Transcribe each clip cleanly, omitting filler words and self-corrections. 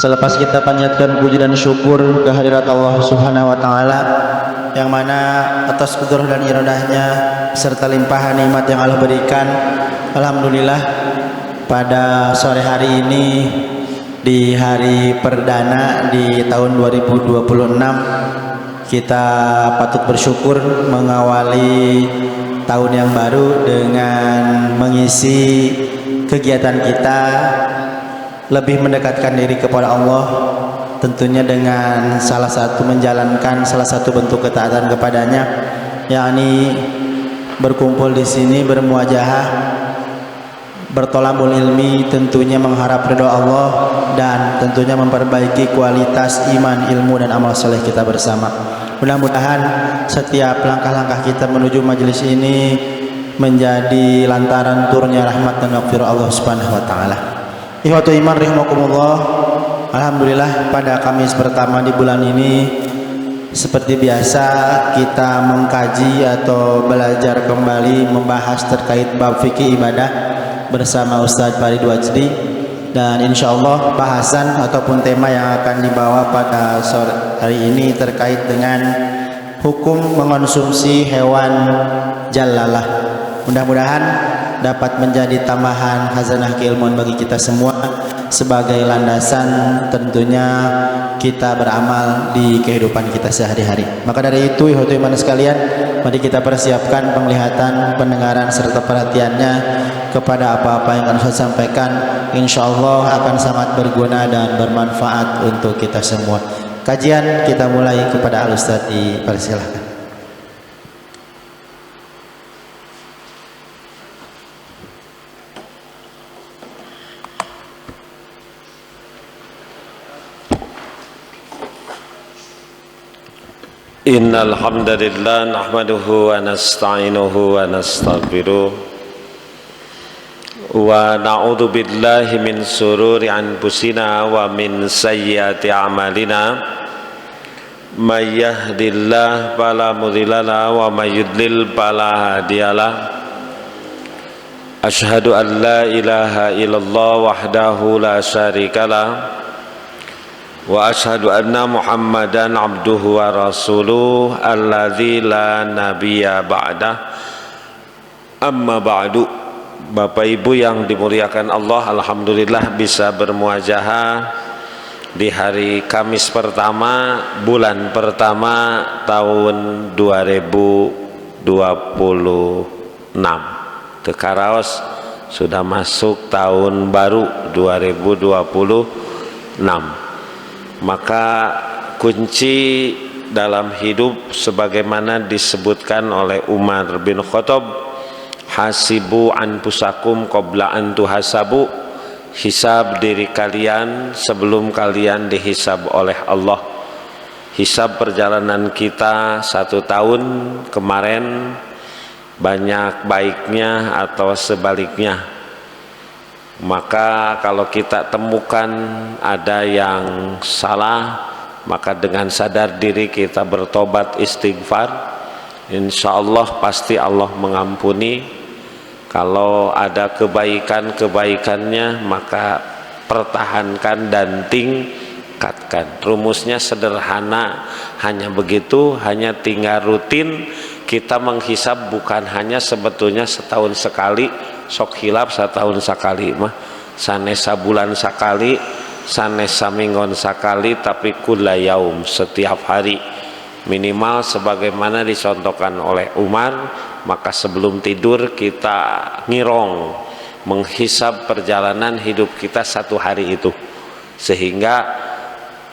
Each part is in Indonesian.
Selepas kita panjatkan puji dan syukur kehadirat Allah Subhanahu wa taala yang mana atas qudrah dan iradahnya serta limpahan nikmat yang Allah berikan, alhamdulillah pada sore hari ini di hari perdana di tahun 2026 kita patut bersyukur mengawali tahun yang baru dengan mengisi kegiatan kita lebih mendekatkan diri kepada Allah, tentunya dengan menjalankan salah satu bentuk ketaatan kepadanya, yakni berkumpul di sini bermuajahah, bertolabul ilmi, tentunya mengharap ridha Allah dan tentunya memperbaiki kualitas iman, ilmu dan amal soleh kita bersama. Mudah-mudahan setiap langkah-langkah kita menuju majelis ini menjadi lantaran turunnya rahmat dan maghfirah Allah Subhanahu wa taala. Ikhwatu iman rahimakumullah, alhamdulillah pada Kamis pertama di bulan ini seperti biasa kita mengkaji atau belajar kembali membahas terkait bab fikih ibadah bersama Ustadz Farid Wajdi, dan insya Allah bahasan ataupun tema yang akan dibawa pada sore hari ini terkait dengan hukum mengonsumsi hewan jalalah. Mudah-mudahan dapat menjadi tambahan khazanah keilmuan bagi kita semua sebagai landasan tentunya kita beramal di kehidupan kita sehari-hari. Maka dari itu ikhwatu iman sekalian, mari kita persiapkan penglihatan, pendengaran serta perhatiannya kepada apa-apa yang akan saya sampaikan. Insyaallah akan sangat berguna dan bermanfaat untuk kita semua. Kajian kita mulai kepada Al-Ustaz, dipersilahkan. Innal hamdalillah nahmaduhu wa nasta'inuhu wa nastaghfiruh wa na'udzu billahi min sururi anfusina wa min sayyiati a'malina may yahdihillahu fala mudilla lahu wa may yudlil fala hadiyalah. Asyhadu an la ilaha illallah wahdahu la syarikalah wa asyhadu anna Muhammadan abduhu wa rasuluh alladzi la nabiyya ba'dah. Amma ba'du. Bapak Ibu yang dimuliakan Allah, alhamdulillah bisa bermuajahah di hari Kamis pertama bulan pertama tahun 2026. Tekaraos sudah masuk tahun baru 2026. Maka kunci dalam hidup sebagaimana disebutkan oleh Umar bin Khattab, hasibu anfusakum qabla an tuhasabu, hisab diri kalian sebelum kalian dihisab oleh Allah. Hisab perjalanan kita 1 tahun kemarin banyak baiknya atau sebaliknya. Maka kalau kita temukan ada yang salah, maka dengan sadar diri kita bertobat istighfar, insya Allah pasti Allah mengampuni. Kalau ada kebaikan-kebaikannya maka pertahankan dan tingkatkan. Rumusnya sederhana, hanya begitu, hanya tinggal rutin kita menghisab, bukan hanya sebetulnya setahun sekali, sok hilap setahun sekali mah, sanesa bulan sekali, sanesa minggon sekali, tapi kulla yaum, setiap hari minimal sebagaimana dicontohkan oleh Umar. Maka sebelum tidur kita ngirong menghisab perjalanan hidup kita 1 hari itu, sehingga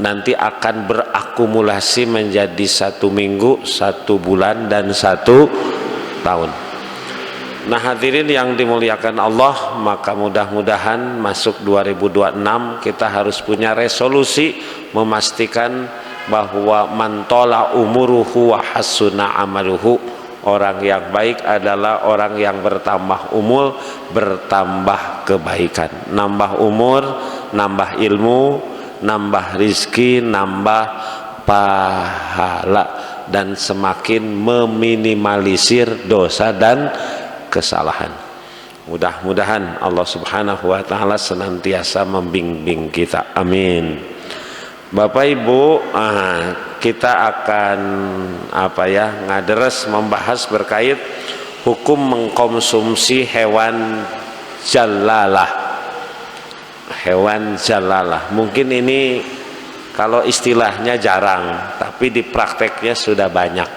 nanti akan berakumulasi menjadi 1 minggu, 1 bulan dan 1 tahun. Nah hadirin yang dimuliakan Allah, maka mudah-mudahan masuk 2026 kita harus punya resolusi memastikan bahwa mantola umuruhu wa hasuna amaluhu. Orang yang baik adalah orang yang bertambah umur, bertambah kebaikan, nambah umur, nambah ilmu, nambah rizki, nambah pahala, dan semakin meminimalisir dosa dan kesalahan. Mudah-mudahan Allah Subhanahu wa taala senantiasa membimbing kita. Amin. Bapak Ibu, kita akan ngaderes membahas berkait hukum mengkonsumsi hewan jalalah. Hewan jalalah. Mungkin ini kalau istilahnya jarang, tapi di prakteknya sudah banyak.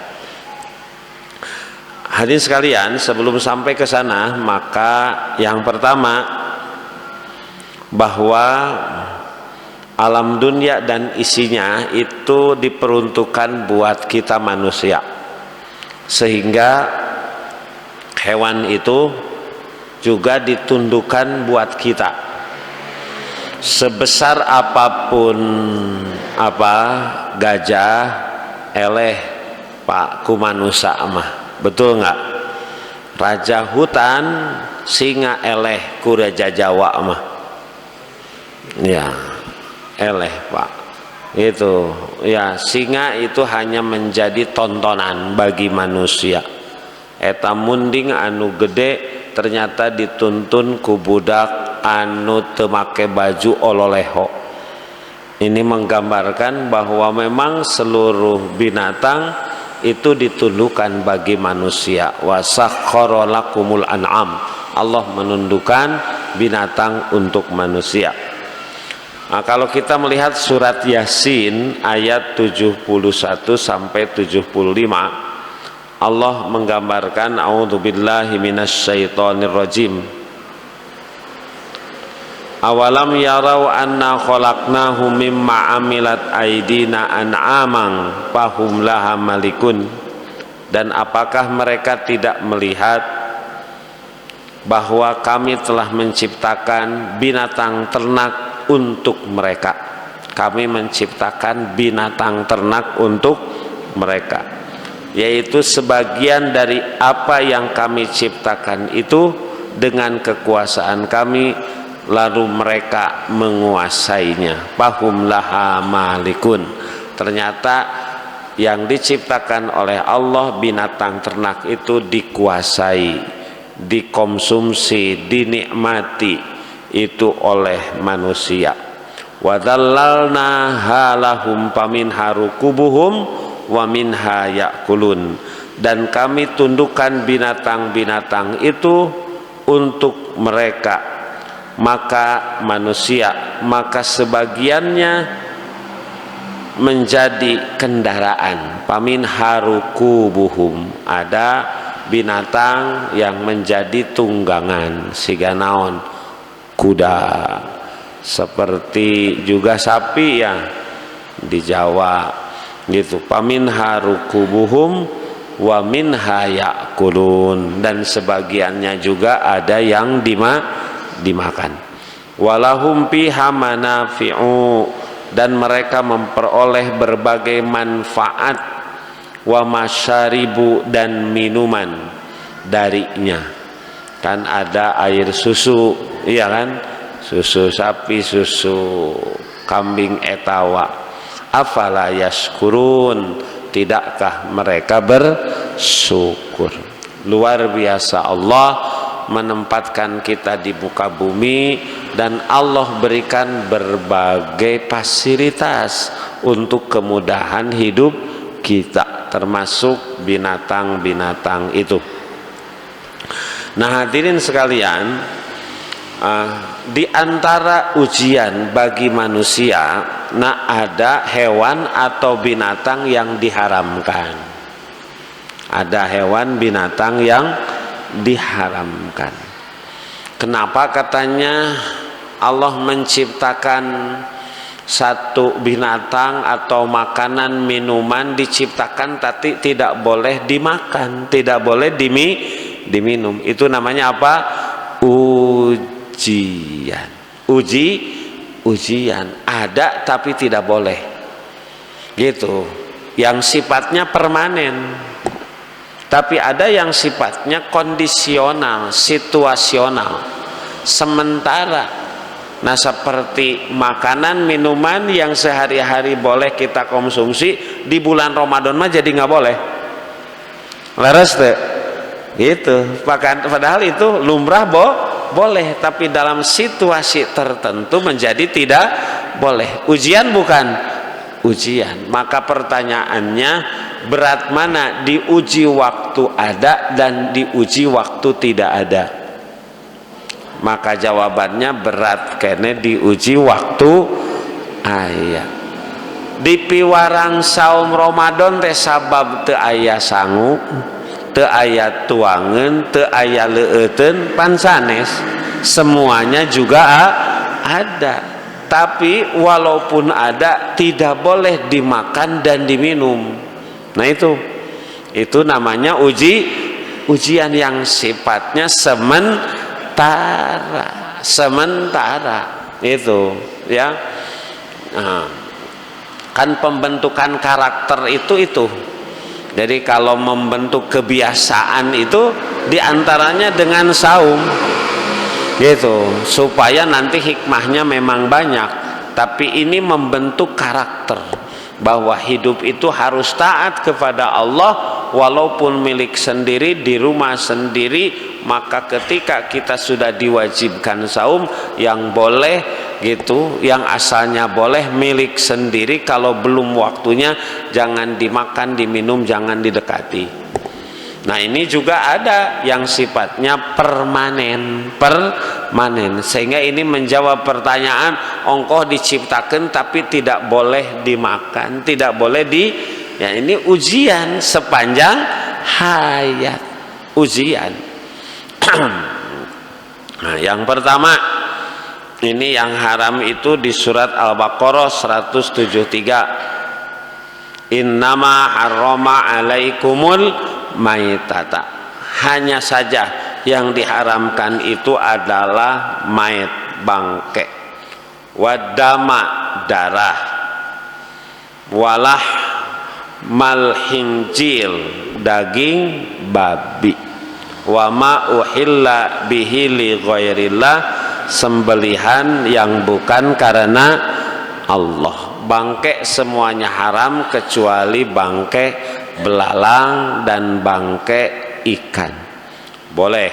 Hadirin sekalian, sebelum sampai ke sana, maka yang pertama bahwa alam dunia dan isinya itu diperuntukkan buat kita manusia, sehingga hewan itu juga ditundukkan buat kita. Sebesar apapun gajah eleh Pak kumanusa mah, betul nggak? Raja hutan singa eleh ku raja Jawa mah, ya eleh Pak. Itu ya, singa itu hanya menjadi tontonan bagi manusia. Eta munding anu gede ternyata dituntun ku budak anu teu make baju ololeho. Ini menggambarkan bahwa memang seluruh binatang itu ditundukkan bagi manusia. Wasakhkhara lakumul an'am, Allah menundukkan binatang untuk manusia. Nah, kalau kita melihat surat Yasin ayat 71 sampai 75, Allah menggambarkan a'udzubillahi minasyaitonirrajim. Awalam yarau anna khalaqnahu mimma amilat aidina an'amang fahum laha malikun. Dan apakah mereka tidak melihat bahwa kami telah menciptakan binatang ternak untuk mereka. Kami menciptakan binatang ternak untuk mereka, yaitu sebagian dari apa yang kami ciptakan itu dengan kekuasaan kami, lalu mereka menguasainya. Fahum laha malikun. Ternyata yang diciptakan oleh Allah, binatang ternak itu dikuasai, dikonsumsi, dinikmati itu oleh manusia. Wa dzallalna halahum faminha rukubuhum wa minha yakulun. Dan kami tundukkan binatang-binatang itu untuk mereka, maka manusia, maka sebagiannya menjadi kendaraan. Faminha rukubuhum, ada binatang yang menjadi tunggangan, siga naon, kuda, seperti juga sapi ya di Jawa gitu. Faminha rukubuhum wa minha yakulun. Dan sebagiannya juga ada yang dimakan. Walahum fiha manafi'u, dan mereka memperoleh berbagai manfaat, wa masyaribu, dan minuman darinya. Kan ada air susu, iya kan, susu sapi, susu kambing etawa. Afala yashkurun, tidakkah mereka bersyukur? Luar biasa Allah menempatkan kita di muka bumi, dan Allah berikan berbagai fasilitas untuk kemudahan hidup kita, termasuk binatang-binatang itu. Nah, hadirin sekalian, di antara ujian bagi manusia, nah ada hewan atau binatang yang diharamkan. Ada hewan binatang yang diharamkan. Kenapa katanya Allah menciptakan satu binatang atau makanan minuman diciptakan tapi tidak boleh dimakan, tidak boleh diminum? Itu namanya apa? Ujian. Ujian ada tapi tidak boleh, gitu. Yang sifatnya permanen. Tapi ada yang sifatnya kondisional, situasional, sementara. Nah, seperti makanan minuman yang sehari-hari boleh kita konsumsi, di bulan Ramadan mah jadi nggak boleh. Leres tuh, gitu. Padahal itu lumrah boleh, tapi dalam situasi tertentu menjadi tidak boleh. Ujian bukan? ujian. Maka pertanyaannya, berat mana diuji waktu ada dan diuji waktu tidak ada? Maka jawabannya berat kene diuji waktu aya. Di piwarang saum Ramadan teh sabab teu aya sangu, teu aya tuangan, teu aya leueuteun, pan sanes semuanya juga ada. Tapi walaupun ada, tidak boleh dimakan dan diminum. Nah itu namanya ujian yang sifatnya sementara itu ya. Nah, kan pembentukan karakter itu. Jadi kalau membentuk kebiasaan itu diantaranya dengan saum gitu, supaya nanti hikmahnya memang banyak. Tapi ini membentuk karakter bahwa hidup itu harus taat kepada Allah walaupun milik sendiri di rumah sendiri. Maka ketika kita sudah diwajibkan saum, yang boleh gitu, yang asalnya boleh milik sendiri, kalau belum waktunya jangan dimakan, diminum, jangan didekati. Nah ini juga ada yang sifatnya permanen, sehingga ini menjawab pertanyaan ongkoh diciptakan tapi tidak boleh dimakan, tidak boleh ya ini ujian sepanjang hayat, ujian. Nah yang pertama, ini yang haram itu di surat Al-Baqarah 173. Innama harrama alaikumul maitata, hanya saja yang diharamkan itu adalah mait, bangke, wadama, darah, walah malhinjil, daging babi, wama uhilla bihi li ghairillah, sembelihan yang bukan karena Allah. Bangke semuanya haram kecuali bangke belalang dan bangke ikan, boleh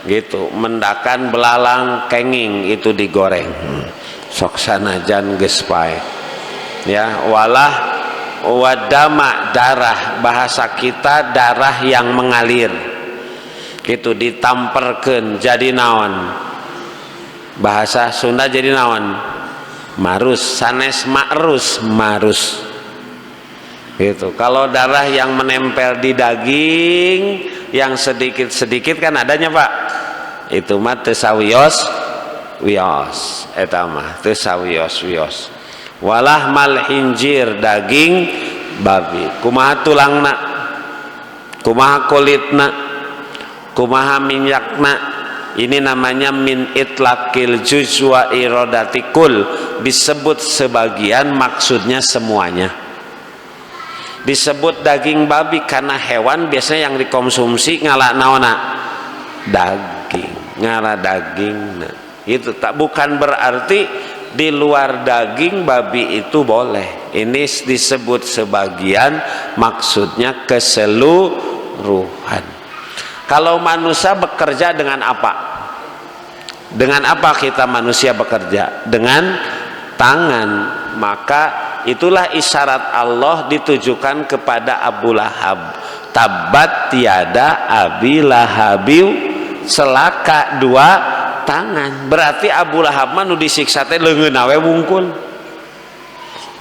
gitu. Mendakan belalang kenging itu digoreng, sok sanajan geus pae ya. Walah wadama, darah, bahasa kita darah yang mengalir gitu, ditamperkeun jadi naon, bahasa Sunda jadi naon, marus, sanes marus gitu. Kalau darah yang menempel di daging yang sedikit-sedikit kan adanya Pak, itu mah teu sawios wios, eta mah teu sawios wios. Walah mal hinjir, daging babi, kumaha tulangna, kumaha kulitna, kumaha minyakna, ini namanya min itlaqil juzwa iradatikul, disebut sebagian maksudnya semuanya. Disebut daging babi karena hewan biasanya yang dikonsumsi ngala naona daging, ngala daging. Nah, itu tak, bukan berarti di luar daging babi itu boleh. Ini disebut sebagian, maksudnya keseluruhan. Kalau manusia bekerja dengan apa? Dengan apa kita manusia bekerja? Dengan tangan. Maka itulah isyarat Allah ditujukan kepada Abu Lahab. Tabat tiada abi lahabiu, celaka dua tangan. Berarti Abu Lahab mah nu disiksa teh leungeun we wungkul.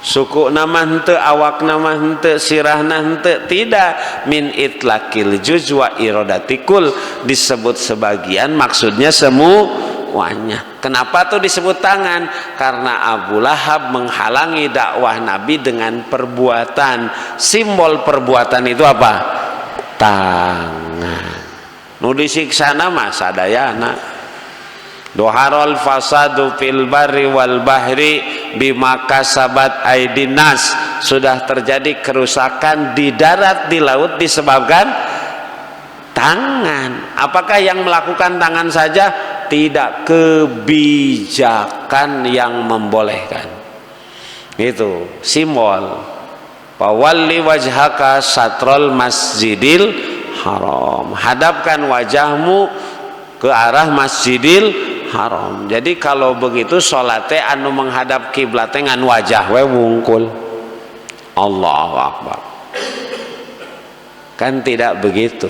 Suku nama henteu, awak nama henteu, sirahna henteu, tidak. Min itlaqil juzwa iradatikul, disebut sebagian maksudnya semuanya. Kenapa tuh disebut tangan? Karena Abu Lahab menghalangi dakwah Nabi dengan perbuatan. Simbol perbuatan itu apa? Tangan. Nu disiksa nama sadayana. Doharol fasadu fil barri wal bahri bima kasabat aidin nas. Sudah terjadi kerusakan di darat, di laut disebabkan tangan. Apakah yang melakukan tangan saja? Tidak, kebijakan yang membolehkan. Itu simbol. Fawalli wajhaka satrol masjidil haram. Hadapkan wajahmu ke arah Masjidil Haram. Jadi kalau begitu salatnya anu menghadap kiblat ngan wajah we wungkul. Allahu Akbar. Kan tidak begitu.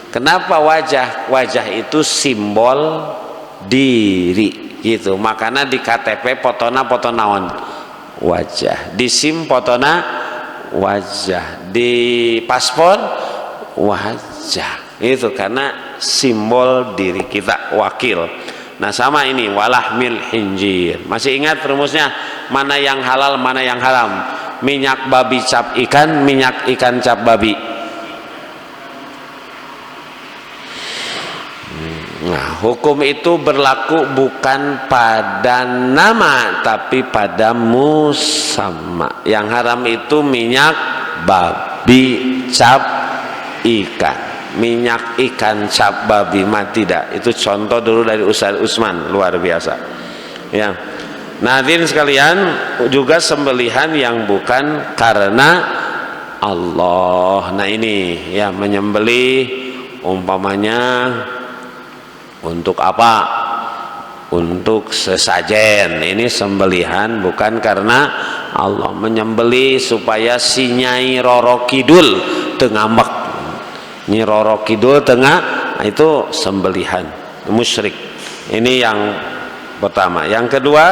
Kenapa wajah? Wajah itu simbol diri gitu. Makanya di KTP fotona foto naon? Wajah. Di SIM fotona wajah. Di paspor wajah. Itu karena simbol diri kita, wakil. Nah sama ini walahmil hinjir. Masih ingat rumusnya? Mana yang halal, mana yang haram? Minyak babi cap ikan, minyak ikan cap babi. Nah, hukum itu berlaku bukan pada nama tapi pada musamma. Yang haram itu minyak babi cap ikan. Minyak ikan cap babi mah tidak. Itu contoh dulu dari Ustaz Usman, luar biasa. Ya. Nah, hadirin sekalian, juga sembelihan yang bukan karena Allah. Nah, ini ya menyembelih umpamanya untuk apa? Untuk sesajen. Ini sembelihan bukan karena Allah. Menyembelih supaya si Nyai Roro Kidul ngambek. Nyi Roro Kidul tengah, nah itu sembelihan musyrik. Ini yang pertama. Yang kedua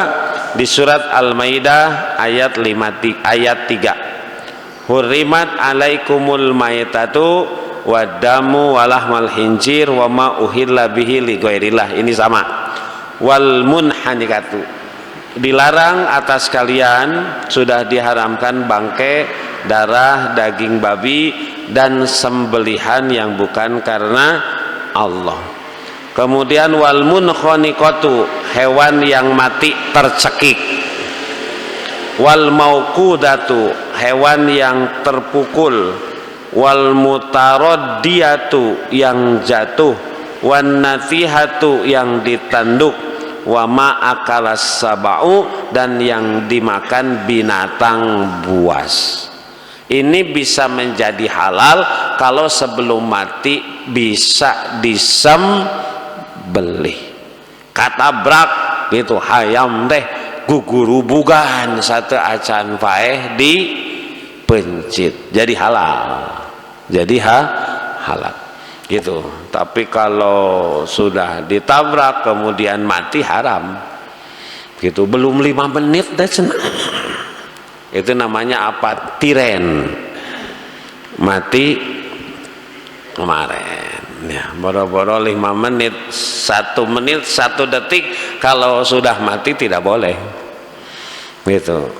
di surat Al-Maidah ayat 3. Hurrimat alaikumul maitatu wadamu walahmal hinjir wa ma uhilla bihi li ghairillah. Ini sama. Wal munhanikatu. Dilarang atas kalian, sudah diharamkan bangkai, darah, daging babi dan sembelihan yang bukan karena Allah. Kemudian wal munkhaniqatu, hewan yang mati tercekik. Wal mauqudatu, hewan yang terpukul. Wal mutaraddiyatu, yang jatuh. Wan natihatu, yang ditanduk. Wa ma akalas sabau, dan yang dimakan binatang buas. Ini bisa menjadi halal kalau sebelum mati bisa disembelih. Katabrak gitu, hayam teh gugurubugan satu acan paeh di pencit, jadi halal. Jadi halal gitu. Tapi kalau sudah ditabrak kemudian mati haram gitu. Belum 5 menit dah senang. Itu namanya apa? Tiren, mati kemarin ya, boro-boro 5 menit, 1 menit 1 detik. Kalau sudah mati tidak boleh gitu.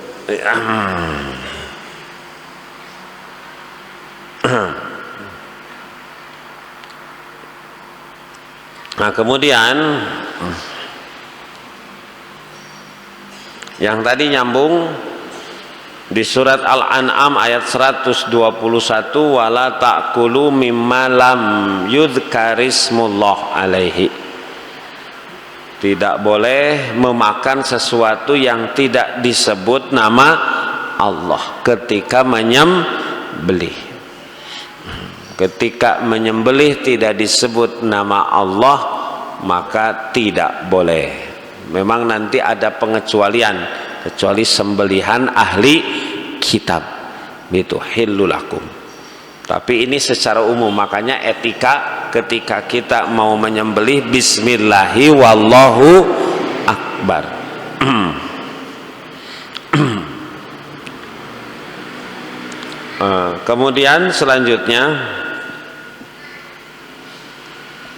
Nah kemudian yang tadi nyambung di surat Al-An'am ayat 121, wala ta'kulu mimma lam yudhkarismullah alaihi. Tidak boleh memakan sesuatu yang tidak disebut nama Allah ketika menyembelih. Ketika menyembelih tidak disebut nama Allah, maka tidak boleh. Memang nanti ada pengecualian, kecuali sembelihan ahli kitab itu hillulakum. Tapi ini secara umum, makanya etika ketika kita mau menyembelih bismillahi wallahu akbar. Kemudian selanjutnya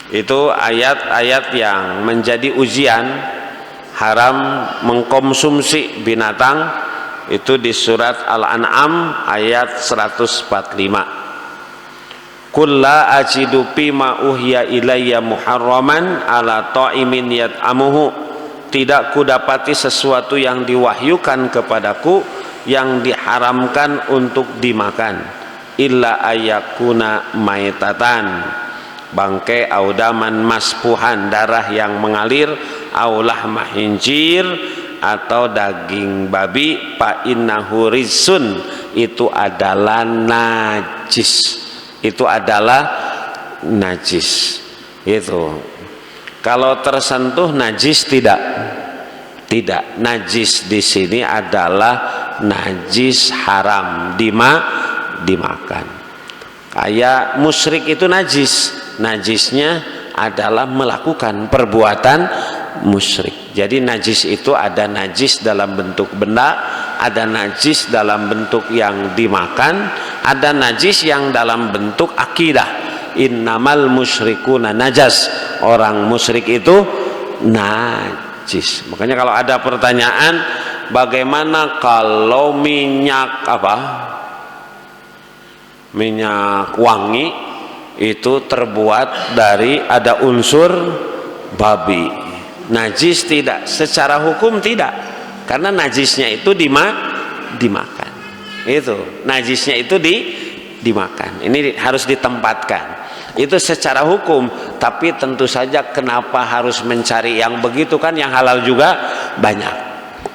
itu ayat-ayat yang menjadi ujian haram mengkonsumsi binatang, itu di surat Al-An'am ayat 145. Qul la ajidu fima uhiya ilayya muharraman ala ta'imin yat'amuhu. Tidak kudapati sesuatu yang diwahyukan kepadaku yang diharamkan untuk dimakan, illa ayakuna maitatan, bangkai audaman maspuhan, darah yang mengalir, aulah mahinjir, atau daging babi, fa innahu rizsun, itu adalah najis. Itu adalah najis. Itu kalau tersentuh najis tidak. Tidak, najis di sini adalah najis, haram dimakan. Kayak musyrik itu najis, najisnya adalah melakukan perbuatan musyrik. Jadi najis itu ada najis dalam bentuk benda, ada najis dalam bentuk yang dimakan, ada najis yang dalam bentuk akidah. Innamal musyrikuna najas, orang musyrik itu najis. Makanya kalau ada pertanyaan, bagaimana kalau minyak minyak wangi itu terbuat dari ada unsur babi, najis tidak? Secara hukum tidak, karena najisnya itu dimakan. Itu najisnya itu dimakan. Ini harus ditempatkan. Itu secara hukum. Tapi tentu saja kenapa harus mencari yang begitu, kan yang halal juga banyak.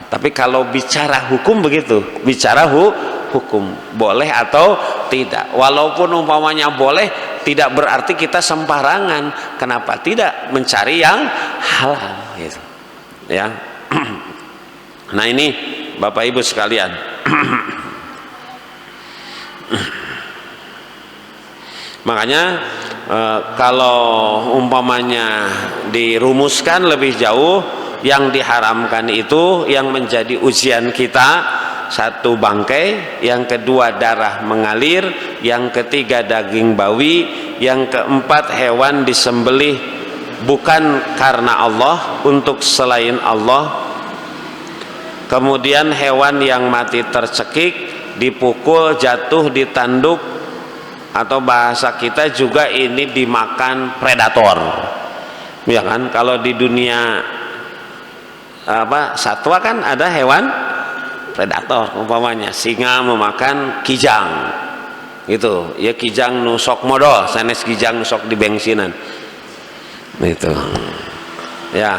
Tapi kalau bicara hukum begitu, bicara hukum boleh atau tidak. Walaupun umpamanya boleh, tidak berarti kita sembarangan. Kenapa tidak mencari yang halal gitu. Ya. Nah ini Bapak Ibu sekalian. Makanya kalau umpamanya dirumuskan lebih jauh, yang diharamkan itu yang menjadi ujian kita, satu bangkai, yang kedua darah mengalir, yang ketiga daging bawi, yang keempat hewan disembelih bukan karena Allah, untuk selain Allah, kemudian hewan yang mati tercekik, dipukul, jatuh, ditanduk, atau bahasa kita juga ini dimakan predator, ya kan? Kalau di dunia satwa kan ada hewan predator, umpamanya singa memakan kijang gitu ya, kijang nusok modal sanes kijang nusok di bensinan itu ya.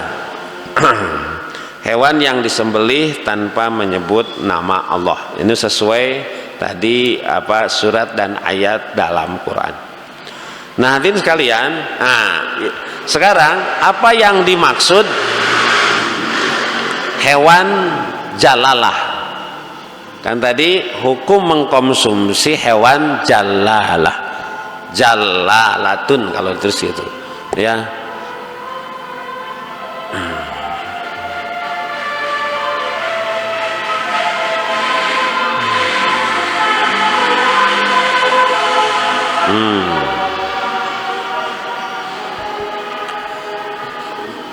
Hewan yang disembelih tanpa menyebut nama Allah, ini sesuai tadi surat dan ayat dalam Quran. Nah hadirin sekalian, sekarang apa yang dimaksud hewan jalalah? Kan tadi hukum mengkonsumsi hewan jalalah, jalalatun kalau terus itu ya.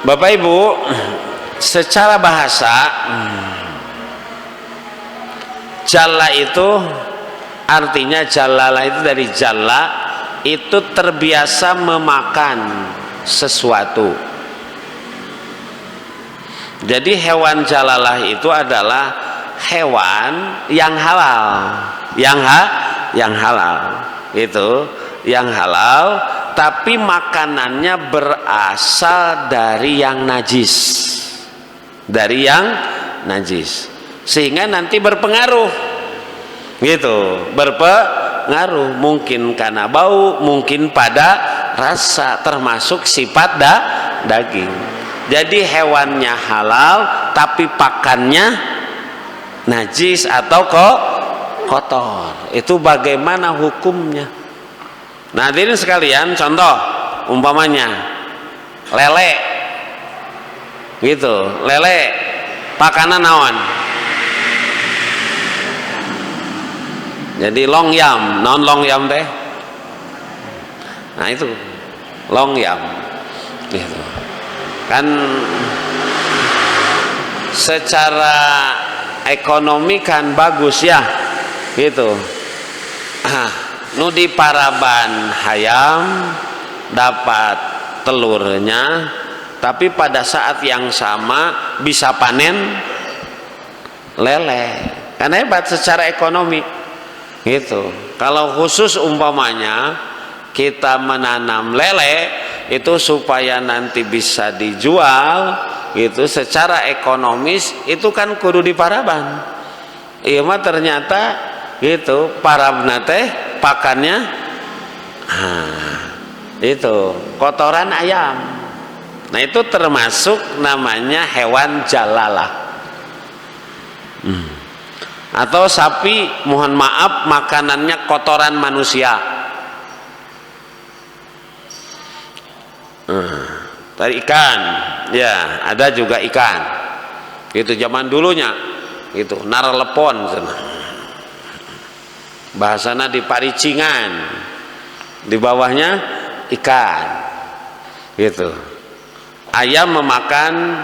Bapak Ibu, secara bahasa jalla itu artinya, jalalah itu dari jalla, itu terbiasa memakan sesuatu. Jadi hewan jalalah itu adalah hewan yang halal, yang halal itu yang halal, tapi makanannya berasal dari yang najis, dari yang najis, sehingga nanti berpengaruh gitu, berpengaruh mungkin karena bau, mungkin pada rasa, termasuk sifat daging. Jadi hewannya halal tapi pakannya najis atau kotor, itu bagaimana hukumnya? Nah hadirin sekalian, contoh umpamanya lele gitu, lele pakanan naon? Jadi long yam, non long yam teh. Nah itu long yam gitu. Kan secara ekonomi kan bagus ya gitu. Nu di paraban hayam dapat telurnya, tapi pada saat yang sama bisa panen lele, kan hebat secara ekonomi gitu. Kalau khusus umpamanya kita menanam lele itu supaya nanti bisa dijual gitu, secara ekonomis itu kan kudu di paraban. Iya mah ternyata gitu parabna teh pakannya itu kotoran ayam. Nah itu termasuk namanya hewan jalalah. Atau sapi, mohon maaf, makanannya kotoran manusia. Tadi ikan, ya ada juga ikan. Itu zaman dulunya, itu naralepon, bahasana di paricingan, di bawahnya ikan, gitu. Ayam memakan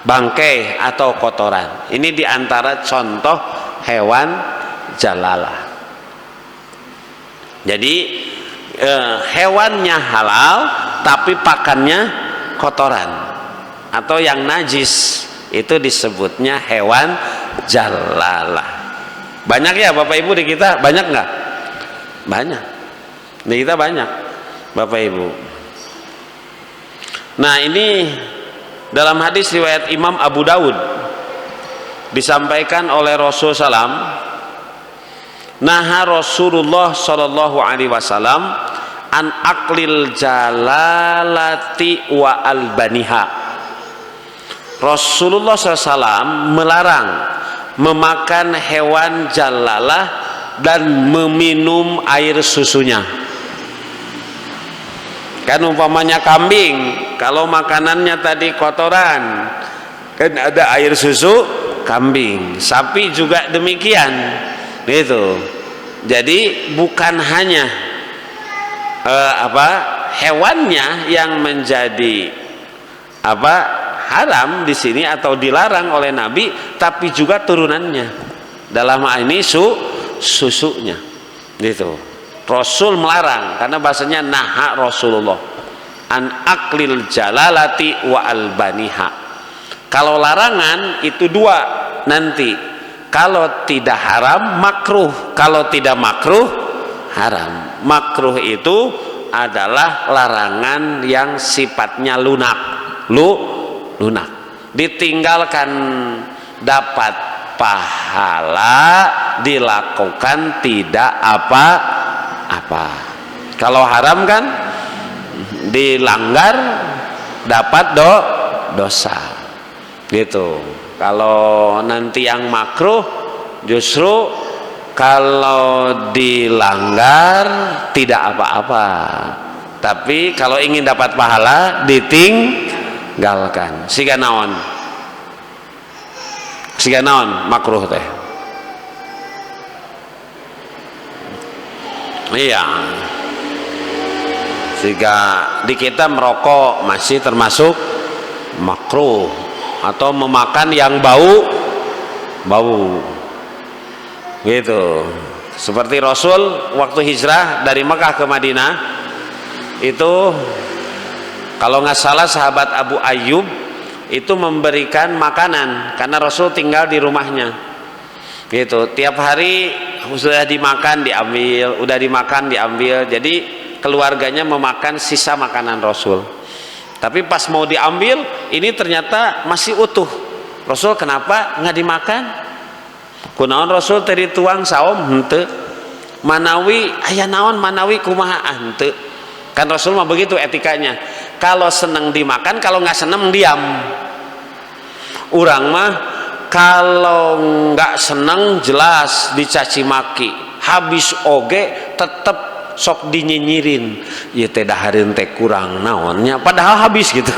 bangkai atau kotoran. Ini diantara contoh hewan jalalah. Jadi hewannya halal tapi pakannya kotoran atau yang najis, itu disebutnya hewan jalalah. Banyak ya Bapak Ibu di kita, banyak nggak? Banyak. Di kita banyak Bapak Ibu. Nah, ini dalam hadis riwayat Imam Abu Dawud disampaikan oleh Rasul sallam, naha Rasulullah sallallahu alaihi wasallam an aklil jalalati wa albaniha. Rasulullah SAW melarang memakan hewan jalalah dan meminum air susunya. Kan umpamanya kambing, kalau makanannya tadi kotoran, kan ada air susu kambing. Sapi juga demikian, gitu. Jadi bukan hanya hewannya yang menjadi haram di sini atau dilarang oleh Nabi, tapi juga turunannya. Dalam hal ini susunya, gitu. Rasul melarang karena bahasanya naha Rasulullah an aklil jalalati wa albaniha. Kalau larangan itu dua nanti. Kalau tidak haram makruh, kalau tidak makruh haram. Makruh itu adalah larangan yang sifatnya lunak, lunak. Ditinggalkan dapat pahala, dilakukan tidak apa-apa. Kalau haram kan dilanggar dapat dosa, gitu. Kalau nanti yang makruh justru kalau dilanggar tidak apa-apa, tapi kalau ingin dapat pahala ditinggalkan. Siga naon makruh teh. Iya, jika di kita merokok masih termasuk makruh, atau memakan yang bau, gitu. Seperti Rasul waktu hijrah dari Mekah ke Madinah, itu kalau nggak salah sahabat Abu Ayyub itu memberikan makanan karena Rasul tinggal di rumahnya, gitu. Tiap hari sudah dimakan diambil, udah dimakan diambil. Jadi keluarganya memakan sisa makanan Rasul. Tapi pas mau diambil, ini ternyata masih utuh. Rasul kenapa nggak dimakan? Kunaon Rasul teri tuang saom henteu. Manawi aya naon manawi kumaha henteu. Kan Rasul mah begitu etikanya. Kalau seneng dimakan, kalau nggak seneng diam. Urang mah kalau nggak seneng jelas dicaci maki, habis oge tetep sok dinyinyirin, ya teh dahareun teh kurang naonnya, padahal habis gitu.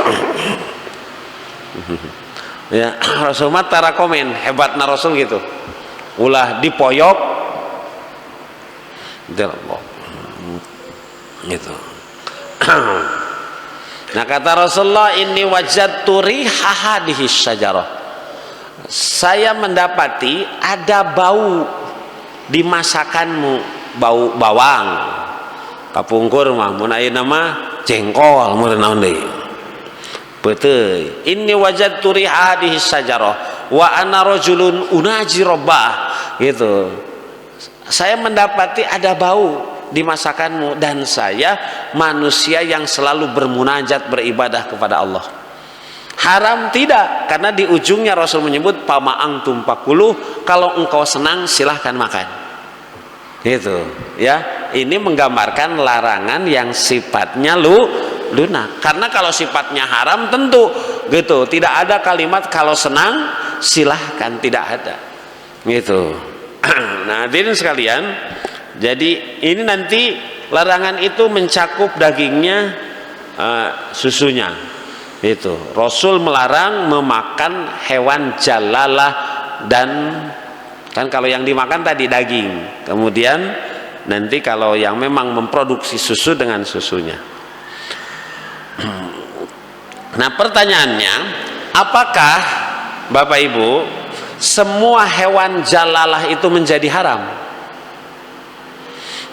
Ya Rasul mah tara komen, hebatna Rasul gitu, ulah dipoyok gitu. Nah kata Rasulullah, ini wajadtu riha hadhihi syajarah, saya mendapati ada bau di masakanmu, bau bawang kapungkur mah mun ayeuna mah jengkol mun naon deui beuteuy. Inni wajadtu riha hadhihi syajarah wa ana rajulun unaji rabbah, gitu. Saya mendapati ada bau di masakanmu dan saya manusia yang selalu bermunajat beribadah kepada Allah. Haram tidak, karena di ujungnya Rasul menyebut pamaang tumpakulu, kalau engkau senang silahkan makan, gitu ya. Ini menggambarkan larangan yang sifatnya lunak, karena kalau sifatnya haram tentu gitu tidak ada kalimat kalau senang silahkan, tidak ada, gitu Nah, hadirin sekalian, jadi ini nanti larangan itu mencakup dagingnya, susunya. Itu Rasul melarang memakan hewan jalalah, dan kan kalau yang dimakan tadi daging, kemudian nanti kalau yang memang memproduksi susu dengan susunya. Nah, pertanyaannya, apakah Bapak Ibu semua hewan jalalah itu menjadi haram?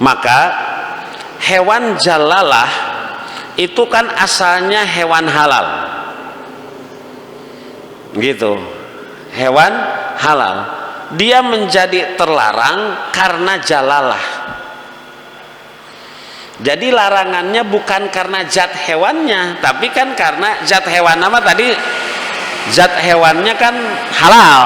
Maka hewan jalalah itu kan asalnya hewan halal, gitu, hewan halal. Dia menjadi terlarang karena jalalah. Jadi larangannya bukan karena zat hewannya, tapi kan karena zat hewan apa tadi? Zat hewannya kan halal,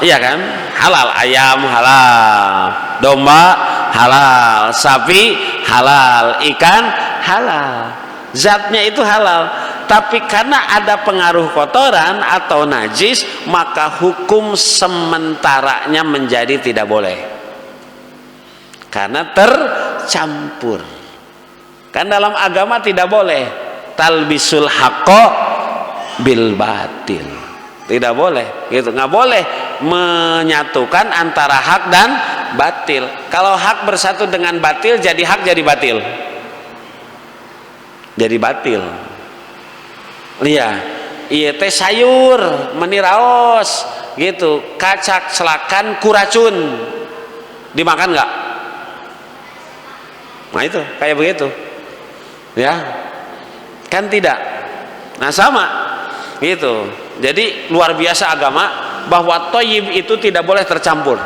iya kan? Halal, ayam halal, domba halal, sapi halal, ikan halal. Zatnya itu halal, tapi karena ada pengaruh kotoran atau najis, maka hukum sementaranya menjadi tidak boleh karena tercampur. Kan dalam agama tidak boleh talbisul haqqo bil batil, tidak boleh gitu, nggak boleh menyatukan antara hak dan batil. Kalau hak bersatu dengan batil, jadi hak jadi batil, jadi batil. Iya teh sayur meniraos gitu, kacak selakan kuracun, dimakan nggak? Nah itu kayak begitu ya, kan tidak. Nah sama gitu. Jadi luar biasa agama, bahwa thayyib itu tidak boleh tercampur.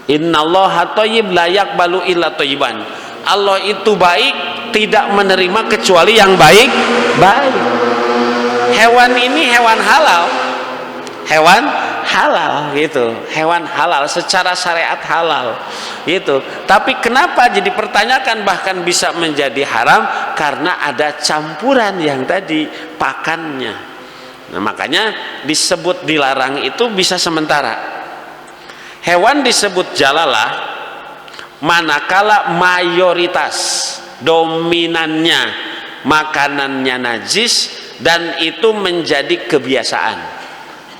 Innallaha thayyib la yaqbalu illa thayyiban. Allah itu baik, tidak menerima kecuali yang baik. Hewan ini hewan halal, hewan halal gitu, hewan halal secara syariat halal gitu. Tapi kenapa jadi pertanyakan, bahkan bisa menjadi haram karena ada campuran yang tadi pakannya. Nah makanya disebut dilarang itu bisa sementara. Hewan disebut jalalah manakala mayoritas dominannya makanannya najis, dan itu menjadi kebiasaan,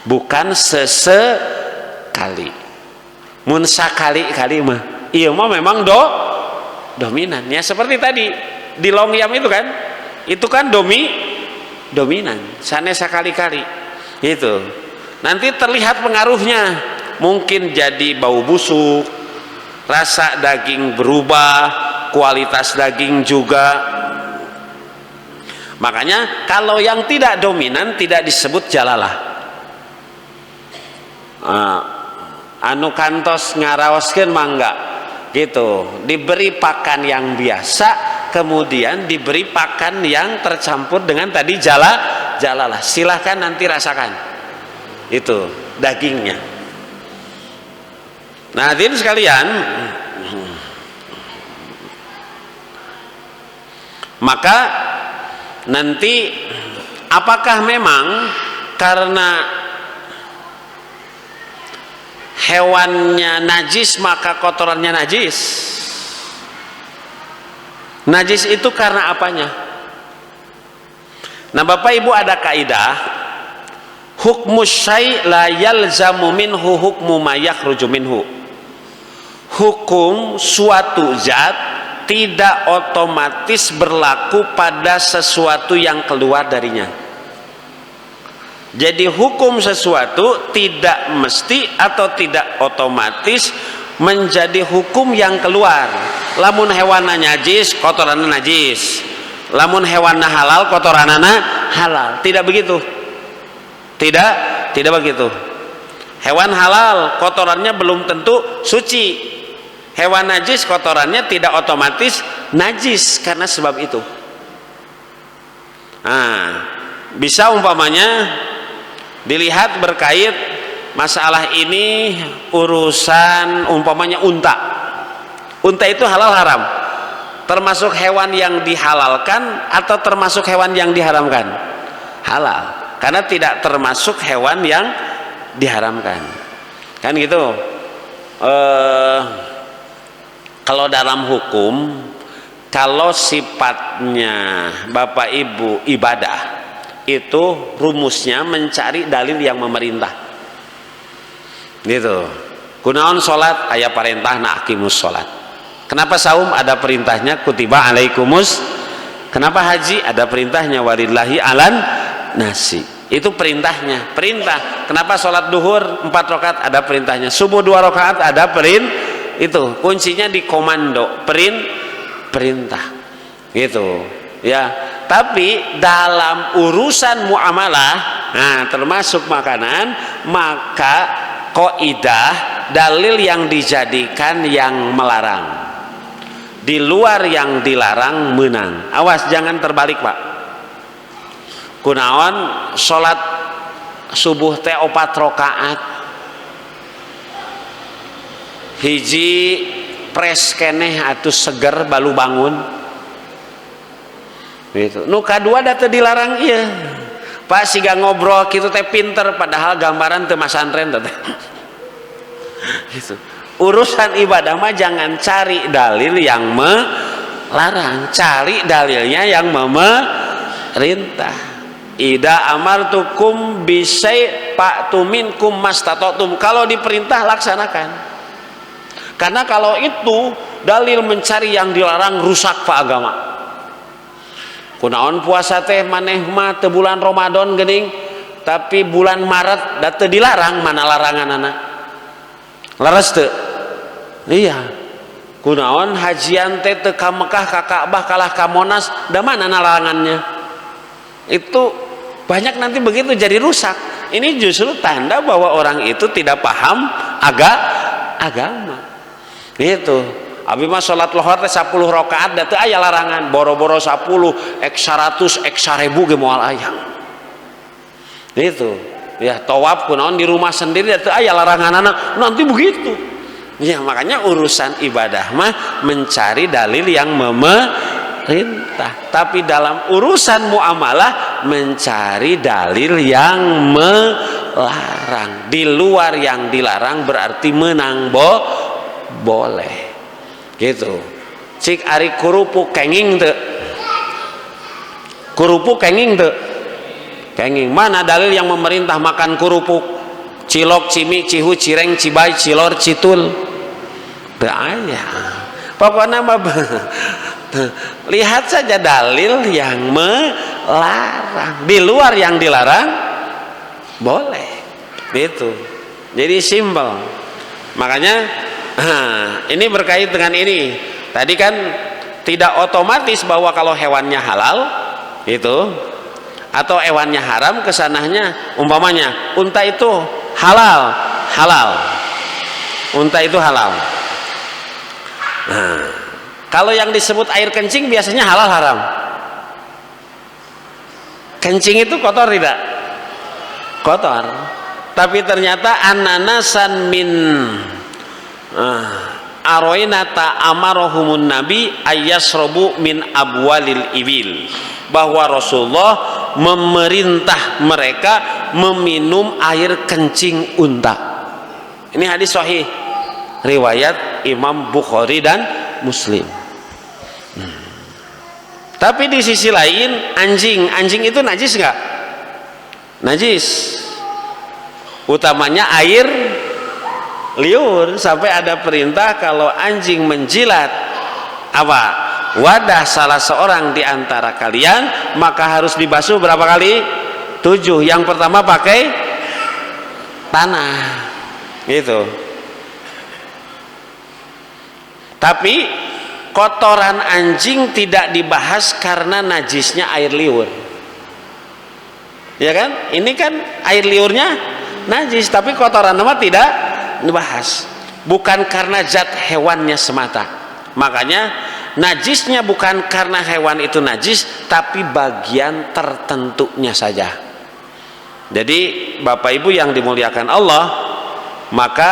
bukan sesekali. Mun sakali-kali mah iya mah memang dominan ya, seperti tadi di longyam itu kan dominan sanes sekali-kali itu. Nanti terlihat pengaruhnya, mungkin jadi bau busuk, rasa daging berubah, kualitas daging juga. Makanya kalau yang tidak dominan tidak disebut jalalah. Anu kantos ngaraoskeun mangga gitu, diberi pakan yang biasa, kemudian diberi pakan yang tercampur dengan tadi jalalah. Silahkan nanti rasakan itu dagingnya. Nah hadirin sekalian, maka nanti apakah memang karena hewannya najis maka kotorannya najis? Najis itu karena apanya? Nah Bapak Ibu, ada kaidah hukmus syai' la yalzamu minhu hukmu ma yakhruju minhu. Hukum suatu zat tidak otomatis berlaku pada sesuatu yang keluar darinya. Jadi hukum sesuatu tidak mesti atau tidak otomatis menjadi hukum yang keluar. Lamun hewanna najis, kotoranna najis. Lamun hewanna halal, kotoranna halal. Tidak begitu. Tidak begitu. Hewan halal, kotorannya belum tentu suci. Hewan najis, kotorannya tidak otomatis najis karena sebab itu. Nah, bisa umpamanya dilihat berkait masalah ini urusan umpamanya unta. Unta itu halal haram? Termasuk hewan yang dihalalkan atau termasuk hewan yang diharamkan? Halal, karena tidak termasuk hewan yang diharamkan. Kan gitu. Kalau dalam hukum, kalau sifatnya Bapak Ibu ibadah, itu rumusnya mencari dalil yang memerintah. Gitu. Kunaon salat aya perintah na aqimus salat. Kenapa saum ada perintahnya kutiba alaikumus. Kenapa haji ada perintahnya walillahi alan nasi. Itu perintahnya, perintah. Kenapa sholat duhur 4 rakaat ada perintahnya, subuh 2 rakaat ada itu kuncinya di komando perintah gitu ya. Tapi dalam urusan muamalah, nah termasuk makanan, maka kaidah dalil yang dijadikan yang melarang, di luar yang dilarang menang. Awas jangan terbalik Pak. Kunaon sholat subuh teh 4 rakaat, hiji pres keneh atuh seger balu bangun gitu. Nu kadua da teu dilarang ieu Pak, siga ngobrol kitu teh pinter padahal gambaran teu masantren teh gitu. Urusan ibadah mah jangan cari dalil yang melarang, cari dalilnya yang memerintah. Ida amartukum bisai fa'tu minkum mastata'tum. Kalau diperintah laksanakan. Karena kalau itu dalil mencari yang dilarang rusak Pak agama. Kunaon puasa teh maneh mah teu bulan Ramadan geuning, tapi bulan Maret da teu dilarang, mana laranganana? Laras teu? Iya. Kunaon hajian teh teu ka Mekah ka Ka'bah kalah ka Monas, da mana larangannya? Itu banyak nanti begitu jadi rusak. Ini justru tanda bahwa orang itu tidak paham agama. Itu. Abi mah salat lohor teh 10 rakaat da teu aya larangan, boro-boro 10, x 100, x 1000 ge moal aya. Itu. Ya, tawaf kunaon di rumah sendiri da teu aya laranganana, nanti begitu. Ya, makanya urusan ibadah mah mencari dalil yang memerintah. Tapi dalam urusan muamalah mencari dalil yang melarang. Di luar yang dilarang berarti menang boleh. Gitu. Cik ari kerupuk kenging teu? Kerupuk kenging teu? Kenging. Mana dalil yang memerintah makan kerupuk? Cilok, cimi, cihu, cireng, cibai, cilor, citul. Teu aya. Pokoknya mah lihat saja dalil yang melarang. Di luar yang dilarang boleh. Gitu. Jadi simpel. Makanya ini berkait dengan ini. Tadi kan tidak otomatis bahwa kalau hewannya halal itu atau hewannya haram kesananya, umpamanya unta itu halal. Unta itu halal. Nah, kalau yang disebut air kencing biasanya halal haram. Kencing itu kotor tidak? Kotor. Tapi ternyata ananasan min aroinata amarohumun nabi ayyasrobu min abwalil ibil, bahwa Rasulullah memerintah mereka meminum air kencing unta. Ini hadis sahih riwayat Imam Bukhari dan Muslim. Tapi di sisi lain anjing itu najis nggak? Najis. Utamanya air liur, sampai ada perintah kalau anjing menjilat apa? Wadah salah seorang di antara kalian maka harus dibasuh berapa kali? 7. Yang pertama pakai tanah. Gitu. Tapi kotoran anjing tidak dibahas karena najisnya air liur. Ya kan? Ini kan air liurnya najis, tapi kotoran nama tidak dibahas. Bukan karena zat hewannya semata. Makanya najisnya bukan karena hewan itu najis, tapi bagian tertentunya saja. Jadi Bapak Ibu yang dimuliakan Allah, maka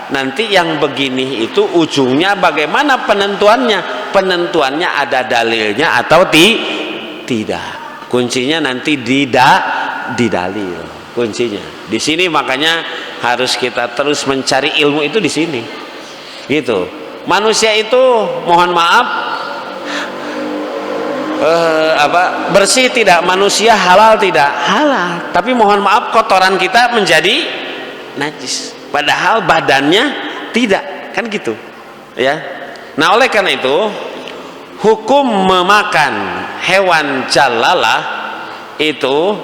nanti yang begini itu ujungnya bagaimana penentuannya? Penentuannya ada dalilnya atau tidak. Kuncinya nanti di dalil. Kuncinya di sini. Makanya harus kita terus mencari ilmu itu di sini. Gitu. Manusia itu mohon maaf bersih tidak, manusia halal tidak, halal. Tapi mohon maaf kotoran kita menjadi najis. Padahal badannya tidak, kan gitu. Ya. Nah, oleh karena itu hukum memakan hewan jalalah itu